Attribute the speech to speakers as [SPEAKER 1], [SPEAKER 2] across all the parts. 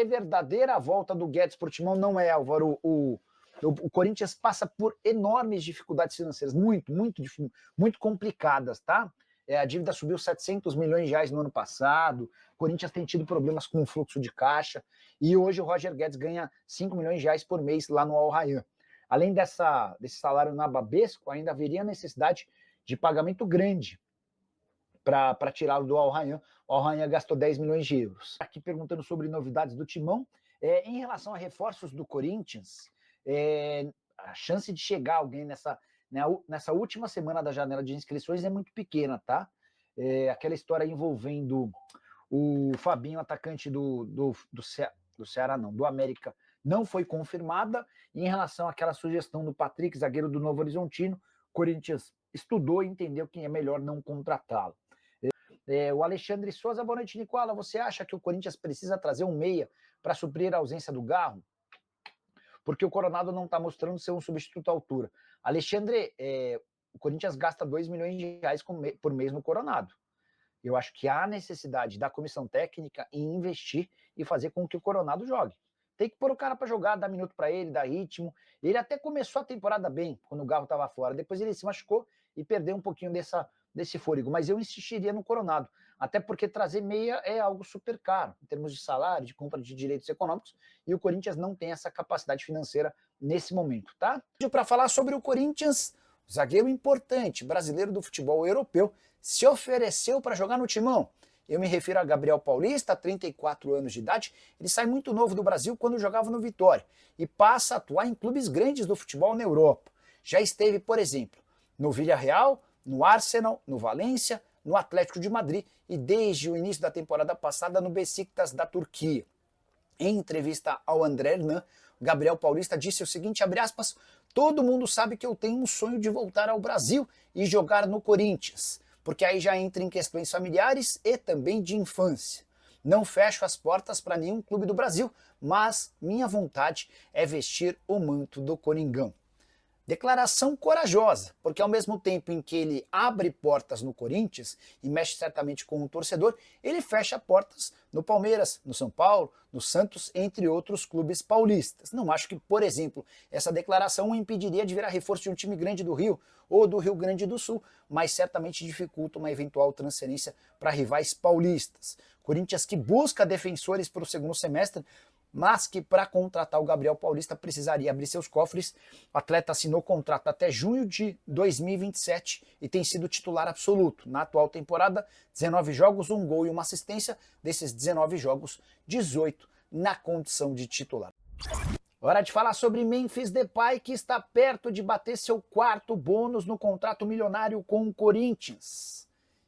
[SPEAKER 1] é verdadeira a volta do Guedes para o Timão? Não é, Álvaro. O Corinthians passa por enormes dificuldades financeiras, muito complicadas, tá? A dívida subiu 700 milhões de reais no ano passado, o Corinthians tem tido problemas com o fluxo de caixa, e hoje o Roger Guedes ganha 5 milhões de reais por mês lá no Al Rayyan. Além desse salário nababesco, ainda haveria necessidade de pagamento grande para tirá-lo do Al Rayyan. O Al Rayyan gastou 10 milhões de euros. Aqui perguntando sobre novidades do Timão. Em relação a reforços do Corinthians, a chance de chegar alguém nessa última semana da janela de inscrições é muito pequena, tá? Aquela história envolvendo o Fabinho, atacante do Ceará, não, do América, não foi confirmada. E em relação àquela sugestão do Patrick, zagueiro do Novo Horizontino, o Corinthians estudou e entendeu que é melhor não contratá-lo. O Alexandre Souza, boa noite, Nicola. Você acha que o Corinthians precisa trazer um meia para suprir a ausência do Garro? Porque o Coronado não está mostrando ser um substituto à altura. Alexandre, o Corinthians gasta 2 milhões de reais por mês no Coronado. Eu acho que há necessidade da comissão técnica em investir e fazer com que o Coronado jogue. Tem que pôr o cara para jogar, dar minuto para ele, dar ritmo. Ele até começou a temporada bem, quando o Garro estava fora. Depois ele se machucou e perdeu um pouquinho desse fôlego. Mas eu insistiria no Coronado. Até porque trazer meia é algo super caro, em termos de salário, de compra de direitos econômicos. E o Corinthians não tem essa capacidade financeira nesse momento, tá? Para falar sobre o Corinthians, o zagueiro importante, brasileiro do futebol europeu, se ofereceu para jogar no Timão. Eu me refiro a Gabriel Paulista, 34 anos de idade. Ele sai muito novo do Brasil quando jogava no Vitória e passa a atuar em clubes grandes do futebol na Europa. Já esteve, por exemplo, no Villarreal, no Arsenal, no Valência, no Atlético de Madrid e desde o início da temporada passada no Besiktas da Turquia. Em entrevista ao André Hernan, Gabriel Paulista disse o seguinte, abre aspas, todo mundo sabe que eu tenho um sonho de voltar ao Brasil e jogar no Corinthians, porque aí já entra em questões familiares e também de infância. Não fecho as portas para nenhum clube do Brasil, mas minha vontade é vestir o manto do Coringão. Declaração corajosa, porque ao mesmo tempo em que ele abre portas no Corinthians e mexe certamente com o torcedor, ele fecha portas no Palmeiras, no São Paulo, no Santos, entre outros clubes paulistas. Não acho que, por exemplo, essa declaração o impediria de virar reforço de um time grande do Rio ou do Rio Grande do Sul, mas certamente dificulta uma eventual transferência para rivais paulistas. Corinthians que busca defensores para o segundo semestre, mas que para contratar o Gabriel Paulista precisaria abrir seus cofres. O atleta assinou contrato até junho de 2027 e tem sido titular absoluto. Na atual temporada, 19 jogos, 1 gol e 1 assistência. Desses 19 jogos, 18 na condição de titular. Hora de falar sobre Memphis Depay, que está perto de bater seu 4º bônus no contrato milionário com o Corinthians.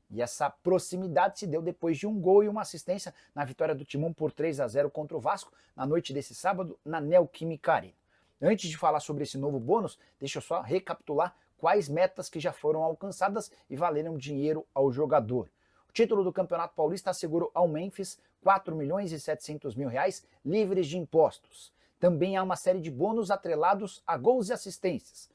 [SPEAKER 1] E essa proximidade se deu depois de 1 gol e 1 assistência na vitória do Timão por 3-0 contra o Vasco na noite desse sábado na Neoquímica Arena. Antes de falar sobre esse novo bônus, deixa eu só recapitular quais metas que já foram alcançadas e valeram dinheiro ao jogador. O título do Campeonato Paulista assegurou ao Memphis 4 milhões e 700 mil reais livres de impostos. Também há uma série de bônus atrelados a gols e assistências.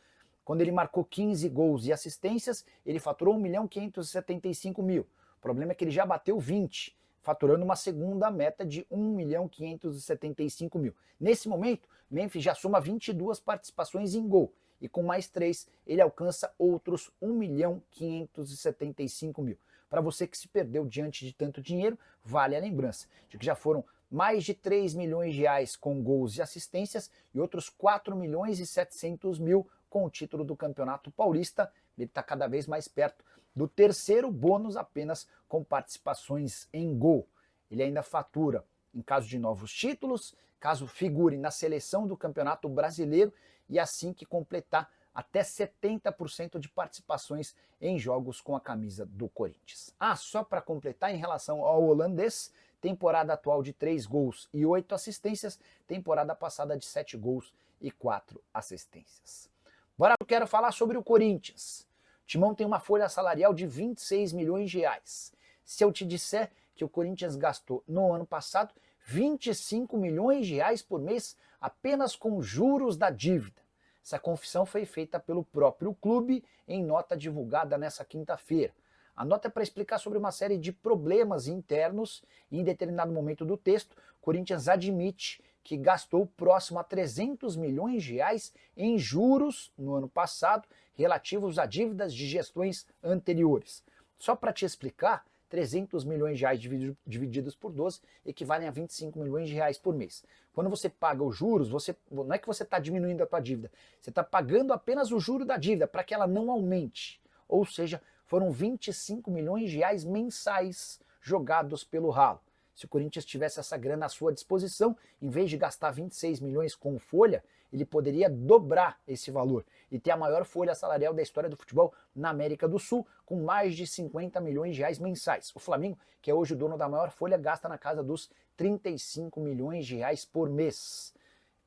[SPEAKER 1] Quando ele marcou 15 gols e assistências, ele faturou 1.575.000. O problema é que ele já bateu 20, faturando uma segunda meta de 1.575.000. Nesse momento, Memphis já soma 22 participações em gol, e com mais 3, ele alcança outros 1.575.000. Para você que se perdeu diante de tanto dinheiro, vale a lembrança de que já foram mais de 3 milhões de reais com gols e assistências e outros 4 milhões e 700 mil com o título do Campeonato Paulista. Ele está cada vez mais perto do 3º bônus apenas com participações em gol. Ele ainda fatura em caso de novos títulos, caso figure na seleção do Campeonato Brasileiro e assim que completar até 70% de participações em jogos com a camisa do Corinthians. Só para completar, em relação ao holandês, temporada atual de 3 gols e 8 assistências, temporada passada de 7 gols e 4 assistências. Agora eu quero falar sobre o Corinthians. O Timão tem uma folha salarial de 26 milhões de reais. Se eu te disser que o Corinthians gastou no ano passado 25 milhões de reais por mês apenas com juros da dívida. Essa confissão foi feita pelo próprio clube em nota divulgada nessa quinta-feira. A nota é para explicar sobre uma série de problemas internos e em determinado momento do texto, Corinthians admite que gastou próximo a 300 milhões de reais em juros no ano passado, relativos a dívidas de gestões anteriores. Só para te explicar, 300 milhões de reais divididos por 12 equivalem a 25 milhões de reais por mês. Quando você paga os juros, não é que você está diminuindo a tua dívida, você está pagando apenas o juro da dívida para que ela não aumente. Ou seja, foram 25 milhões de reais mensais jogados pelo ralo. Se o Corinthians tivesse essa grana à sua disposição, em vez de gastar 26 milhões com folha, ele poderia dobrar esse valor e ter a maior folha salarial da história do futebol na América do Sul, com mais de 50 milhões de reais mensais. O Flamengo, que é hoje o dono da maior folha, gasta na casa dos 35 milhões de reais por mês.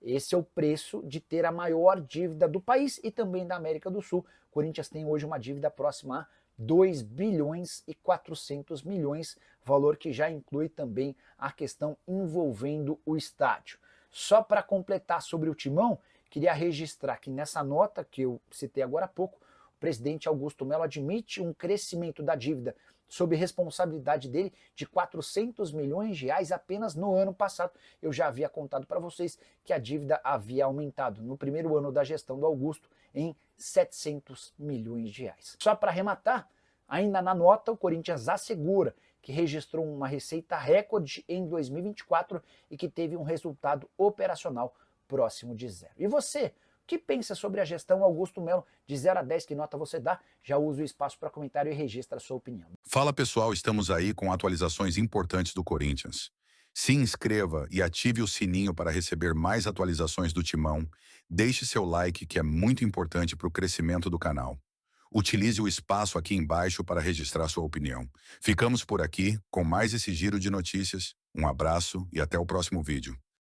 [SPEAKER 1] Esse é o preço de ter a maior dívida do país e também da América do Sul. O Corinthians tem hoje uma dívida próxima a 2 bilhões e 400 milhões, valor que já inclui também a questão envolvendo o estádio. Só para completar sobre o Timão, queria registrar que nessa nota que eu citei agora há pouco, o presidente Augusto Melo admite um crescimento da dívida sob responsabilidade dele de 400 milhões de reais apenas no ano passado. Eu já havia contado para vocês que a dívida havia aumentado no primeiro ano da gestão do Augusto em 700 milhões de reais. Só para arrematar, ainda na nota, o Corinthians assegura que registrou uma receita recorde em 2024 e que teve um resultado operacional próximo de zero. E você? O que pensa sobre a gestão Augusto Melo? De 0 a 10, que nota você dá? Já usa o espaço para comentário e registra a sua opinião.
[SPEAKER 2] Fala pessoal, estamos aí com atualizações importantes do Corinthians. Se inscreva e ative o sininho para receber mais atualizações do Timão. Deixe seu like, que é muito importante para o crescimento do canal. Utilize o espaço aqui embaixo para registrar sua opinião. Ficamos por aqui com mais esse giro de notícias. Um abraço e até o próximo vídeo.